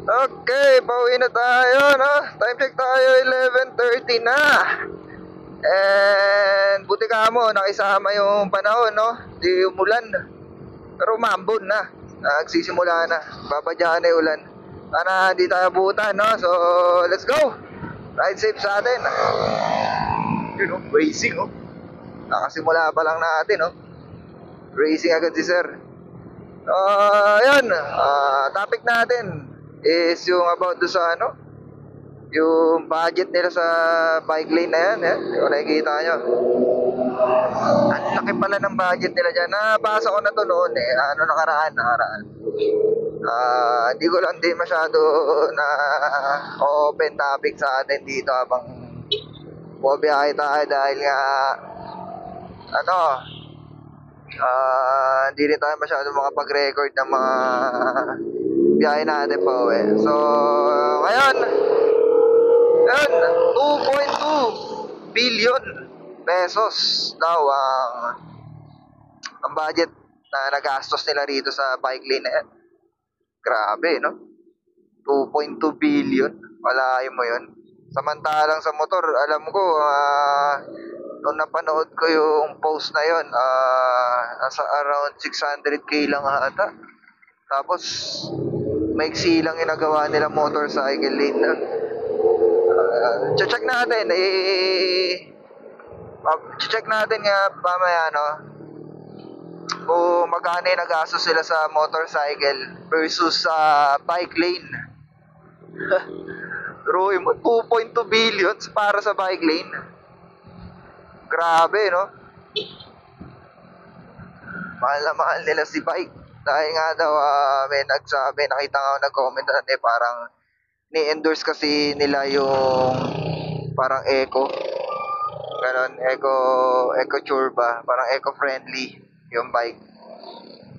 Okay, pauwi na tayo, no? Time check tayo, 11:30 na. And buti ka mo, nakisama yung panahon, no? Di umulan. Pero umambon na. Nagsisimula na. Babadyahan na yung ulan. Sana hindi tayo butan, no? So, let's go! Ride safe sa atin. Yun, no? Racing, no? Nakasimula pa lang natin, no? Racing agad si sir. Yun. Topic natin is yung about do sa ano, yung budget nila sa bike lane na yan, yung nakikita nyo. Ang laki pala ng budget nila dyan. Nabasa ko na to noon nakaraan. Hindi ko lang din masyado na open topic sa atin dito habang bumabiyahe tayo dahil nga hindi rin tayo masyado makapag-record ng mga biyahe natin pa uwi. So, ngayon, 2.2 billion pesos daw ang budget na nagastos nila rito sa bike lane na yan. Grabe, no? 2.2 billion. Walayo mo yun. Samantalang sa motor, alam ko, nung napanood ko yung post na yun, nasa around 600k lang ata. Tapos, maiksi lang yung nagawa nila motorcycle lane na. Check natin, check natin nga mamaya, no? Kung magkano yung nagastos sila sa motorcycle versus sa bike lane. Pero mo, 2.2 billion para sa bike lane. Grabe, no? Mahal na mahal nila si bike. Dahil nga daw, may nagsabi, nakita nga ako nag-comment na parang ni-endorse kasi nila yung parang eco. Ganon, eco tour ba? Parang eco-friendly yung bike.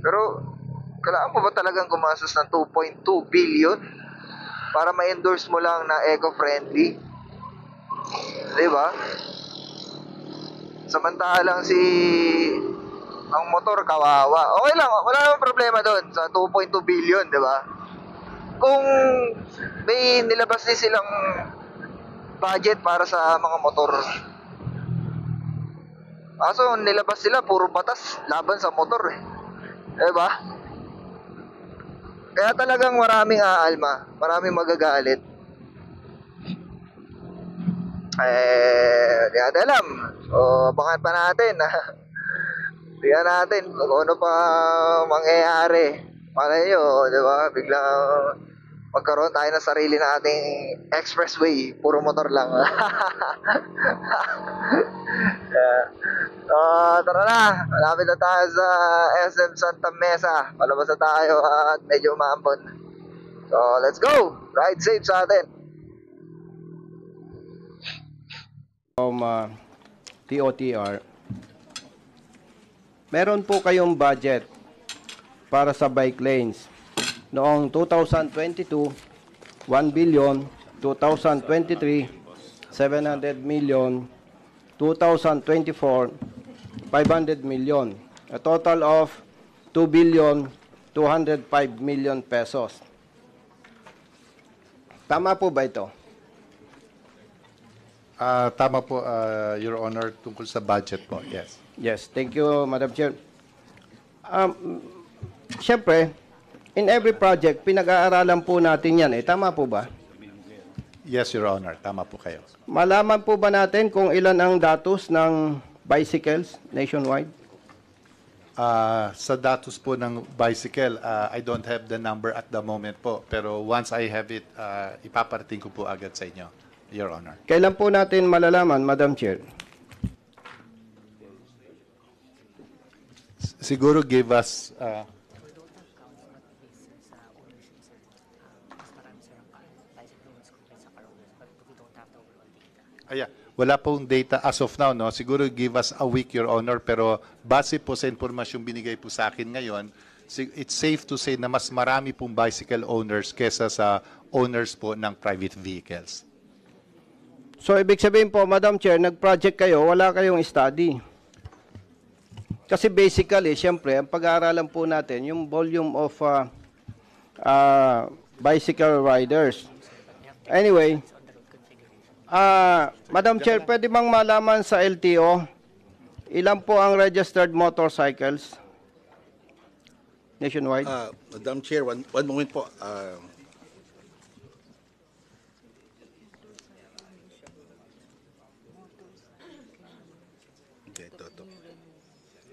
Pero, kailangan mo ba talagang gumastos ng 2.2 billion para ma-endorse mo lang na eco-friendly? Diba? Samantalang ang motor kawawa. Okay lang, wala namang problema doon sa 2.2 billion, diba? Kung may nilabas din silang budget para sa mga motor. Kaso nilabas sila, puro batas laban sa motor diba? Kaya talagang maraming aalma, maraming magagalit. Di natin alam. So, abangan pa natin. Tingnan natin kung ano pa mangyayari. Malay nyo, di ba? Biglang magkaroon tayo ng sarili nating expressway. Puro motor lang. Tara na. Malapit na tayo sa SM Santa Mesa. Palabas na tayo at medyo umambon. So, let's go. Ride safe sa atin. TOTR, meron po kayong budget para sa bike lanes. Noong 2022, 1 billion, 2023, 700 million, 2024, 500 million. A total of 2 billion, 205 million pesos. Tama po ba ito? Tama po, Your Honor, tungkol sa budget po. Yes. Yes, thank you, Madam Chair. Siyempre, in every project, pinag-aaralan po natin yan. Tama po ba? Yes, Your Honor. Tama po kayo. Malaman po ba natin kung ilan ang datos ng bicycles nationwide? Sa datos po ng bicycle, I don't have the number at the moment po. Pero once I have it, ipaparating ko po agad sa inyo, Your Honor. Kailan po natin malalaman, Madam Chair? Siguro give us... wala pong data as of now, no? Siguro give us a week, Your Honor, pero base po sa impormasyong binigay po sa akin ngayon, it's safe to say na mas marami pong bicycle owners kesa sa owners po ng private vehicles. So, ibig sabihin po, Madam Chair, nag-project kayo, wala kayong study. Kasi basically, siyempre, ang pag-aaralan po natin, yung volume of bicycle riders. Anyway, Madam Chair, pwede bang malaman sa LTO, ilan po ang registered motorcycles nationwide? Madam Chair, one moment po.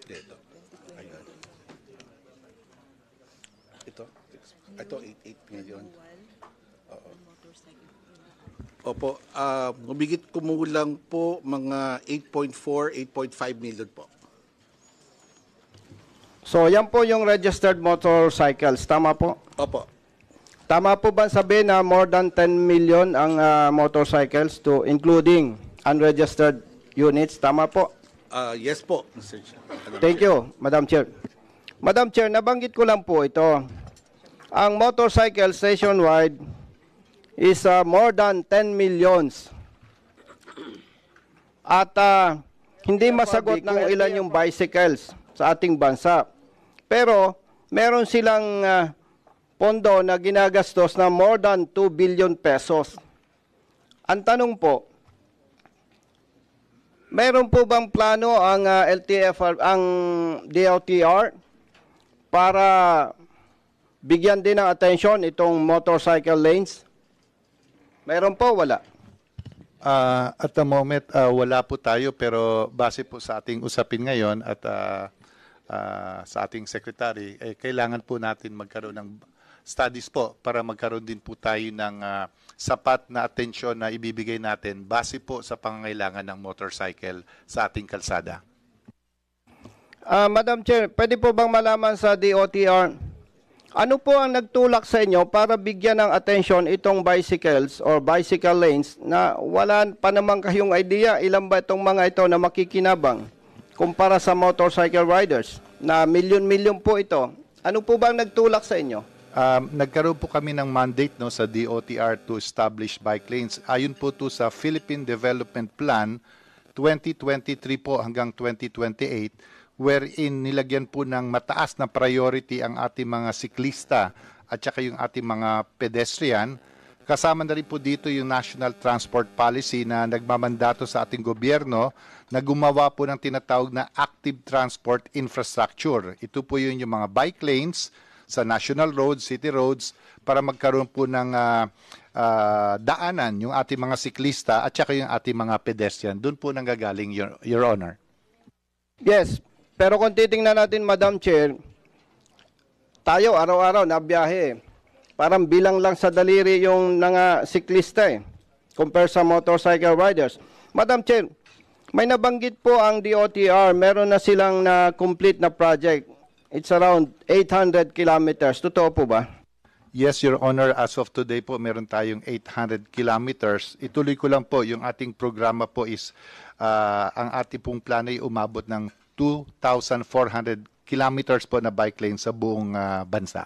Dito. Ayun. Ito 8 million. Oo. Opo, mabigit kumulang po mga 8.4, 8.5 million po. So, yan po yung registered motorcycles. Tama po? Opo. Tama po ba sabihin na more than 10 million ang motorcycles to including unregistered units? Tama po? Yes po, Mr. Chair. Thank you, Madam Chair. Madam Chair, nabanggit ko lang po ito. Ang motorcycles nationwide is more than 10 millions. At hindi masagot kung ilan yung bicycles sa ating bansa. Pero meron silang pondo na ginagastos na more than 2 billion pesos. Ang tanong po, meron po bang plano ang ang DOTR para bigyan din ng atensyon itong motorcycle lanes? Meron po, wala? At the moment, wala po tayo pero base po sa ating usapin ngayon at sa ating secretary, kailangan po natin magkaroon ng studies po para magkaroon din po tayo ng sapat na atensyon na ibibigay natin base po sa pangangailangan ng motorcycle sa ating kalsada. Madam Chair, pwede po bang malaman sa DOTR, ano po ang nagtulak sa inyo para bigyan ng atensyon itong bicycles or bicycle lanes na wala pa naman kayong idea ilan ba itong mga ito na makikinabang kumpara sa motorcycle riders na milyon-milyon po ito? Ano po bang nagtulak sa inyo? Nagkaroon po kami ng mandate no, sa DOTR to establish bike lanes. Ayon po to sa Philippine Development Plan 2023 po hanggang 2028 wherein nilagyan po ng mataas na priority ang ating mga siklista at saka yung ating mga pedestrian. Kasama na rin po dito yung National Transport Policy na nagmamandato sa ating gobyerno na gumawa po ng tinatawag na active transport infrastructure. Ito po yung mga bike lanes sa national roads, city roads, para magkaroon po ng daanan yung ating mga siklista at saka yung ating mga pedestrian. Doon po nanggagaling, Your Honor. Yes, pero kung titingnan natin, Madam Chair, tayo araw-araw na biyahe. Parang bilang lang sa daliri yung mga siklista compare sa motorcycle riders. Madam Chair, may nabanggit po ang DOTR, meron na silang na-complete na project. It's around 800 kilometers. Totoo po ba? Yes, Your Honor. As of today po, meron tayong 800 kilometers. Ituloy ko lang po, yung ating programa po is, ang ating pong plano ay umabot ng 2,400 kilometers po na bike lane sa buong bansa.